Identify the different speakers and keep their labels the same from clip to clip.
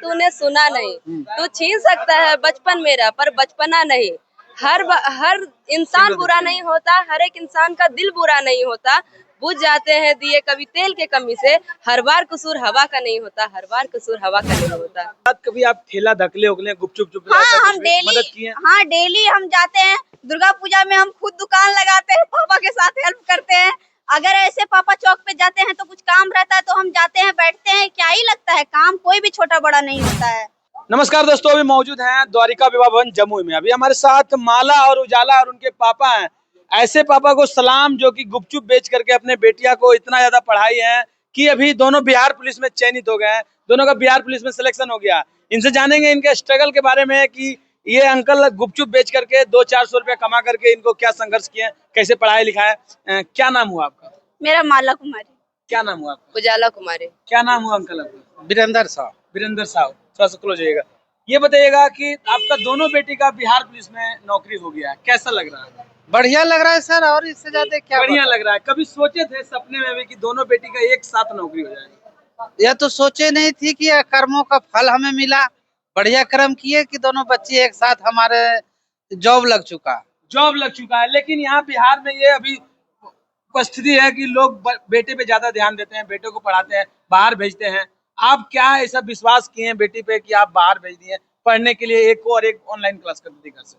Speaker 1: तूने सुना नहीं। तू छीन सकता है बचपन मेरा पर बचपना नहीं। हर इंसान बुरा नहीं होता, हर एक इंसान का दिल बुरा नहीं होता। बुझ जाते हैं दिए कभी तेल के कमी से। हर बार कसूर हवा का नहीं होता, हर बार कसूर हवा का नहीं होता।
Speaker 2: कभी आप ठेला धकले उकले गुपचुप चुप
Speaker 3: हाँ,
Speaker 2: ऐसा
Speaker 3: हम
Speaker 2: कुछ भी
Speaker 3: डेली
Speaker 2: मदद किए?
Speaker 3: हाँ डेली हम जाते हैं। दुर्गा पूजा में हम खुद दुकान लगाते हैं, पापा के साथ हेल्प करते हैं। अगर ऐसे पापा चौक पे जाते हैं तो कुछ काम रहता है तो हम जाते हैं, बैठते हैं। क्या ही लगता है, काम कोई भी छोटा बड़ा नहीं होता है।
Speaker 2: नमस्कार दोस्तों, अभी मौजूद हैं द्वारिका विवाह भवन जमुई में। अभी हमारे साथ माला और उजाला और उनके पापा हैं। ऐसे पापा को सलाम जो कि गुपचुप बेच करके अपने बेटिया को इतना ज्यादा पढ़ाई है कि अभी दोनों बिहार पुलिस में चयनित हो गए हैं। दोनों का बिहार पुलिस में सिलेक्शन हो गया। इनसे जानेंगे इनके स्ट्रगल के बारे में कि ये अंकल गुपचुप बेच करके 200-400 रुपया कमा करके इनको क्या संघर्ष किए, कैसे पढ़ाई लिखाए। क्या नाम हुआ आपका?
Speaker 3: मेरा माला कुमारी।
Speaker 2: क्या नाम हुआ आपका?
Speaker 1: उजाला कुमारी।
Speaker 2: क्या नाम हुआ अंकल आपका?
Speaker 4: वीरेंद्र साहब।
Speaker 2: वीरेंद्र साहब, थोड़ा सा क्लोज जाइएगा। ये बताइएगा कि आपका दोनों बेटी का बिहार पुलिस में नौकरी हो गया है, कैसा लग रहा है?
Speaker 4: बढ़िया लग रहा है सर, और इससे ज्यादा क्या
Speaker 2: बढ़िया
Speaker 4: बताऊं?
Speaker 2: लग रहा है। कभी सोचे थे सपने में भी कि दोनों बेटी का एक साथ नौकरी हो जाएगा?
Speaker 4: यह तो सोचे नहीं थी कि यह कर्मों का फल हमें मिला। बढ़िया कर्म किए कि दोनों बच्चे एक साथ हमारे जॉब लग चुका।
Speaker 2: जॉब लग चुका है, लेकिन यहाँ बिहार में ये अभी परिस्थिति है कि लोग बेटे पे ज्यादा ध्यान देते हैं, बेटे को पढ़ाते हैं, बाहर भेजते हैं। आप क्या ऐसा विश्वास किए हैं बेटी पे कि आप बाहर भेज दिए पढ़ने के लिए, एक को और एक ऑनलाइन क्लास कर दी घर से?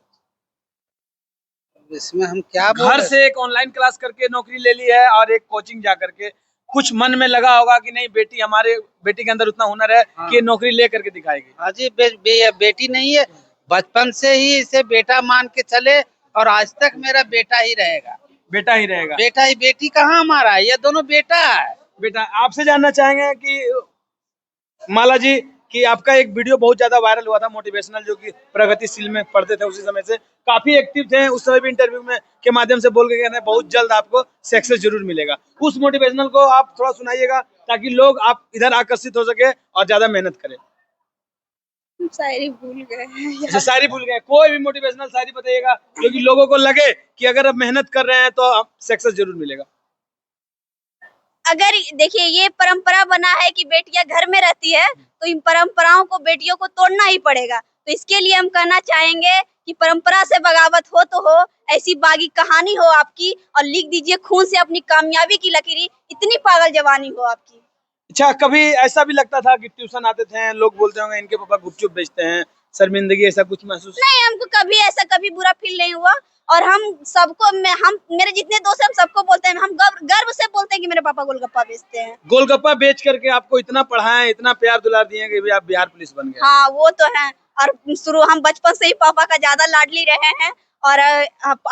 Speaker 4: इसमें हम क्या
Speaker 2: घर से एक ऑनलाइन क्लास करके नौकरी ले ली है और एक कोचिंग जा करके। कुछ मन में लगा होगा कि नहीं बेटी, हमारे बेटी के अंदर उतना हुनर है कि ये नौकरी ले करके दिखाएगी।
Speaker 4: हाँ जी, बेटी नहीं है, बचपन से ही इसे बेटा मान के चले और आज तक मेरा बेटा ही रहेगा।
Speaker 2: बेटा ही रहेगा।
Speaker 4: बेटा ही, बेटी कहाँ हमारा है, ये दोनों बेटा है।
Speaker 2: बेटा, आपसे जानना चाहेंगे कि माला जी कि आपका एक वीडियो बहुत ज्यादा वायरल हुआ था मोटिवेशनल, जो कि प्रगतिशील में पढ़ते थे उसी समय से, काफी एक्टिव थे उस समय भी। इंटरव्यू में के माध्यम से बोल के गए थे बहुत जल्द आपको सक्सेस जरूर मिलेगा। उस मोटिवेशनल को आप थोड़ा सुनाइएगा ताकि लोग आप इधर आकर्षित हो सके और ज्यादा मेहनत करें।
Speaker 3: शायरी भूल गए।
Speaker 2: अच्छा, शायरी भूल गए। कोई भी मोटिवेशनल शायरी बताइएगा जो कि लोगों को लगे कि अगर आप मेहनत कर रहे हैं तो सक्सेस जरूर मिलेगा।
Speaker 3: अगर देखिए, ये परंपरा बना है कि बेटियां घर में रहती है तो इन परंपराओं को बेटियों को तोड़ना ही पड़ेगा। तो इसके लिए हम कहना चाहेंगे कि परंपरा से बगावत हो तो हो, ऐसी बागी कहानी हो आपकी, और लिख दीजिए खून से अपनी कामयाबी की लकीरी, इतनी पागल जवानी हो आपकी।
Speaker 2: अच्छा, कभी ऐसा भी लगता था कि ट्यूशन आते थे, लोग बोलते होंगे इनके पापा गुपचुप बेचते हैं, शर्मिंदगी ऐसा कुछ महसूस?
Speaker 3: नहीं, हमको कभी ऐसा कभी बुरा फील नहीं हुआ। और हम सबको, हम मेरे जितने दोस्त हैं हम सबको बोलते हैं, हम गर्व से बोलते हैं कि मेरे पापा गोलगप्पा बेचते हैं।
Speaker 2: गोलगप्पा बेच करके आपको इतना पढ़ाएं, इतना प्यार दुलार दिए कि भी आप बिहार पुलिस बन गए।
Speaker 3: हाँ, वो तो है। और हम बचपन से ही पापा का ज्यादा लाडली रहे हैं। और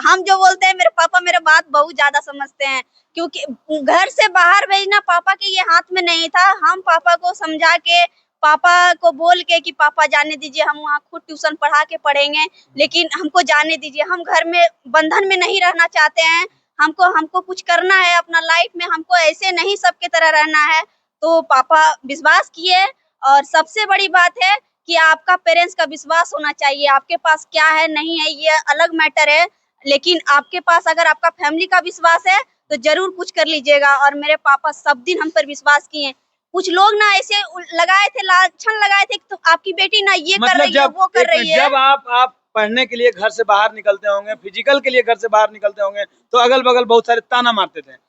Speaker 3: हम जो बोलते हैं, मेरे पापा मेरे बात बहुत ज्यादा समझते हैं, क्योंकि घर से बाहर भेजना पापा के ये हाथ में नहीं था। हम पापा को समझा के, पापा को बोल के कि पापा जाने दीजिए, हम वहाँ खुद ट्यूशन पढ़ा के पढ़ेंगे, लेकिन हमको जाने दीजिए, हम घर में बंधन में नहीं रहना चाहते हैं। हमको कुछ करना है अपना लाइफ में, हमको ऐसे नहीं सबके तरह रहना है। तो पापा विश्वास किए। और सबसे बड़ी बात है कि आपका पेरेंट्स का विश्वास होना चाहिए। आपके पास क्या है नहीं है ये अलग मैटर है, लेकिन आपके पास अगर आपका फैमिली का विश्वास है तो जरूर कुछ कर लीजिएगा। और मेरे पापा सब दिन हम पर विश्वास किए। कुछ लोग ना ऐसे लगाए थे, लाछन लगाए थे, तो आपकी बेटी ना ये कर रही है, वो कर रही है।
Speaker 2: जब आप पढ़ने के लिए घर से बाहर निकलते होंगे, फिजिकल के लिए घर से बाहर निकलते होंगे, तो अगल बगल बहुत सारे ताना मारते थे।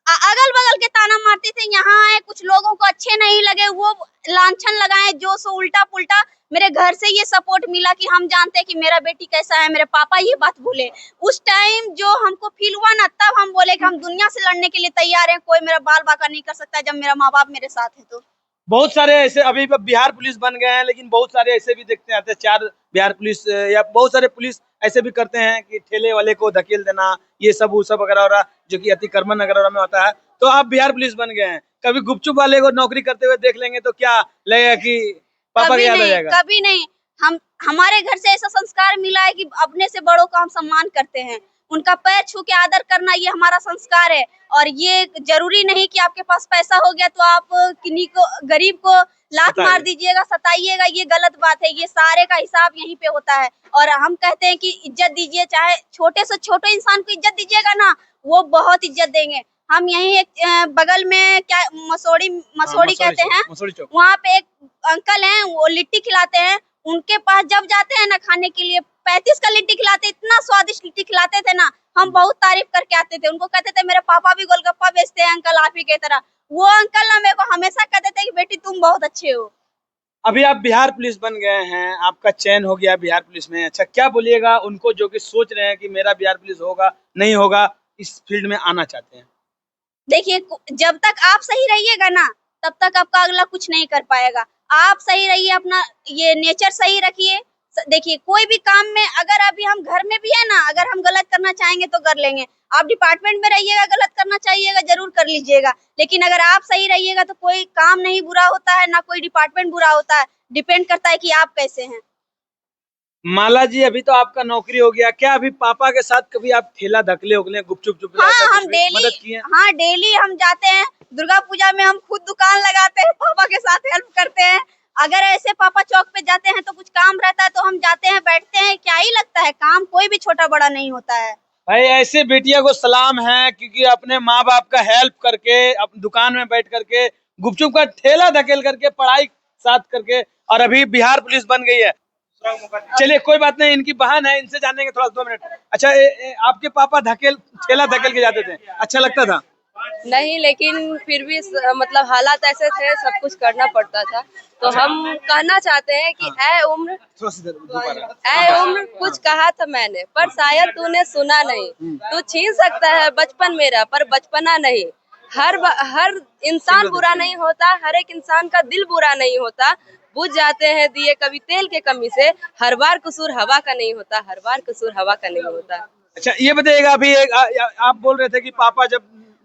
Speaker 3: अगल बगल के ताना मारते थे। यहाँ आए, कुछ लोगों को अच्छे नहीं लगे, वो लांछन लगाए, जो सो उल्टा पुल्टा। मेरे घर से ये सपोर्ट मिला कि हम जानते हैं कि मेरा बेटी कैसा है। मेरे पापा ये बात बोले उस टाइम, जो हमको फील हुआ ना, तब हम बोले कि हम दुनिया से लड़ने के लिए तैयार हैं। कोई मेरा बाल बाका नहीं कर सकता जब मेरा माँ बाप मेरे साथ है। तो
Speaker 2: बहुत सारे ऐसे अभी बिहार पुलिस बन गए हैं, लेकिन बहुत सारे ऐसे भी देखते हैं, चार बिहार पुलिस या बहुत सारे पुलिस ऐसे भी करते हैं कि ठेले वाले को धकेल देना, ये सब वो सब वगैरह, जो कि अतिक्रमण वगैरह में होता है। तो आप बिहार पुलिस बन गए हैं, कभी गुपचुप वाले को नौकरी करते हुए देख लेंगे तो क्या लगेगा कि पापा का याद आ जाएगा?
Speaker 3: कभी नहीं। हमारे घर से ऐसा संस्कार मिला है कि अपने से बड़ों का हम सम्मान करते हैं, उनका पैर छू के आदर करना, ये हमारा संस्कार है। और ये जरूरी नहीं कि आपके पास पैसा हो गया तो आप किन्हीं को, गरीब को लात मार दीजिएगा, सताइएगा, ये गलत बात है। ये सारे का हिसाब यहीं पे होता है। और हम कहते हैं कि इज्जत दीजिए, चाहे छोटे से छोटे इंसान को इज्जत दीजिएगा ना, वो बहुत इज्जत देंगे। हम यहीं एक बगल में क्या मसोड़ी
Speaker 2: मसोड़ी
Speaker 3: कहते हैं,
Speaker 2: मसोड़ी चौक।
Speaker 3: वहाँ पे एक अंकल हैं, वो लिट्टी खिलाते हैं। उनके पास जब जाते हैं ना खाने के लिए, 35 का लिट्टी खिलाते, इतना स्वादिष्ट लिट्टी खिलाते थे ना, हम बहुत तारीफ करके आते थे। उनको कहते थे मेरे पापा भी गोलगप्पा बेचते हैं अंकल आप ही की तरह। वो अंकल ना मेरे को हमेशा कहते थे कि बेटी तुम बहुत अच्छे हो।
Speaker 2: अभी आप बिहार पुलिस बन गए हैं, आपका चयन हो गया बिहार पुलिस में। अच्छा, क्या बोलिएगा उनको जो कि सोच रहे हैं कि मेरा बिहार पुलिस होगा नहीं होगा, इस फील्ड में आना चाहते हैं?
Speaker 3: देखिए, जब तक आप सही रहिएगा ना, तब तक आपका अगला कुछ नहीं कर पाएगा। आप सही रहिए, अपना ये नेचर सही रखिए। देखिए, कोई भी काम में अगर अभी हम घर में भी है ना, अगर हम गलत करना चाहेंगे तो कर लेंगे। आप डिपार्टमेंट में रहिएगा, गलत करना चाहिएगा जरूर कर लीजिएगा, लेकिन अगर आप सही रहिएगा तो कोई काम नहीं बुरा होता है, ना कोई डिपार्टमेंट बुरा होता है। डिपेंड करता है कि आप कैसे हैं।
Speaker 2: माला जी, अभी तो आपका नौकरी हो गया, क्या अभी पापा के साथ कभी आप ठेला धकले उगले, गुपचुप चुप
Speaker 3: हाँ,
Speaker 2: ऐसा
Speaker 3: हम
Speaker 2: कुछ भी
Speaker 3: डेली
Speaker 2: मदद किए?
Speaker 3: हाँ डेली हम जाते हैं। दुर्गा पूजा में हम खुद दुकान लगाते हैं, पापा के साथ हेल्प करते हैं। अगर ऐसे पापा चौक पे जाते हैं तो कुछ काम रहता है तो हम जाते हैं, बैठते हैं। क्या ही लगता है, काम कोई भी छोटा बड़ा नहीं होता है।
Speaker 2: भाई, ऐसे बेटिया को सलाम है, क्योंकि अपने माँ बाप का हेल्प करके, अपनी दुकान में बैठ करके, गुपचुप का ठेला धकेल करके, पढ़ाई साथ करके, और अभी बिहार पुलिस बन गई है। चलिए, कोई बात नहीं, इनकी बहन है, इनसे जानेंगे थोड़ा 2 मिनट। अच्छा, आपके पापा ठेला धकेल के जाते थे, अच्छा लगता था?
Speaker 1: नहीं, लेकिन फिर भी मतलब हालात ऐसे थे, सब कुछ करना पड़ता था। तो हम कहना चाहते हैं कि ऐ उम्र कुछ कहा था मैंने, पर शायद तूने सुना नहीं। तू छीन सकता है बचपन मेरा, पर बचपना नहीं। हर इंसान बुरा नहीं होता, हर एक इंसान का दिल बुरा नहीं होता। बुझ जाते हैं दिए कभी तेल के कमी से, हर बार कसूर हवा का नहीं होता, हर बार कसूर हवा का नहीं होता।
Speaker 2: अच्छा, ये बताइएगा, अभी आप बोल रहे थे कि पापा जब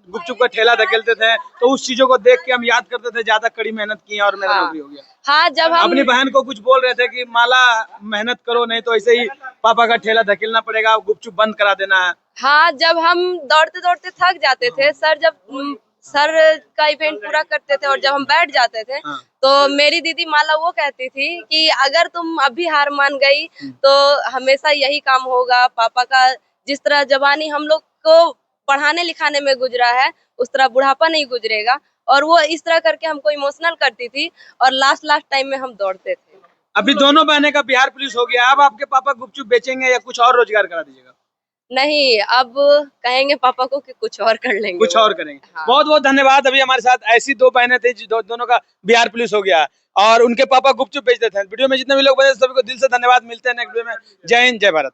Speaker 2: गुपचुप का ठेला धकेलते थे तो उस चीजों को देख के हम याद करते थे, ज्यादा कड़ी मेहनत की और मेरा नौकरी हो गया।
Speaker 1: हाँ, जब हम
Speaker 2: अपनी बहन को कुछ बोल रहे थे कि माला मेहनत करो, नहीं तो ऐसे ही पापा का ठेला धकेलना पड़ेगा, गुपचुप बंद करा देना है।
Speaker 1: हाँ, जब हम दौड़ते दौड़ते थक जाते थे, सर का इवेंट पूरा करते थे और जब हम बैठ जाते थे, तो मेरी दीदी माला वो कहती थी कि अगर तुम अभी हार मान गई तो हमेशा यही काम होगा। पापा का जिस तरह जवानी हम लोग को पढ़ाने लिखाने में गुजरा है, उस तरह बुढ़ापा नहीं गुजरेगा। और वो इस तरह करके हमको इमोशनल करती थी और लास्ट टाइम में हम दौड़ते थे।
Speaker 2: अभी दोनों बहनें का बिहार पुलिस हो गया, अब आपके पापा गुपचुप बेचेंगे या कुछ और रोजगार करा दीजिएगा?
Speaker 1: नहीं, अब कहेंगे पापा को कि कुछ और कर लेंगे,
Speaker 2: कुछ और करेंगे।
Speaker 1: हाँ।
Speaker 2: बहुत बहुत धन्यवाद। अभी हमारे साथ ऐसी 2 बहनें थी, दोनों का बिहार पुलिस हो गया और उनके पापा गुपचुप बेचते थे। वीडियो में जितने भी लोग बने सभी को दिल से धन्यवाद। मिलते हैं नेक्स्ट वीडियो में। जय हिंद, जय भारत।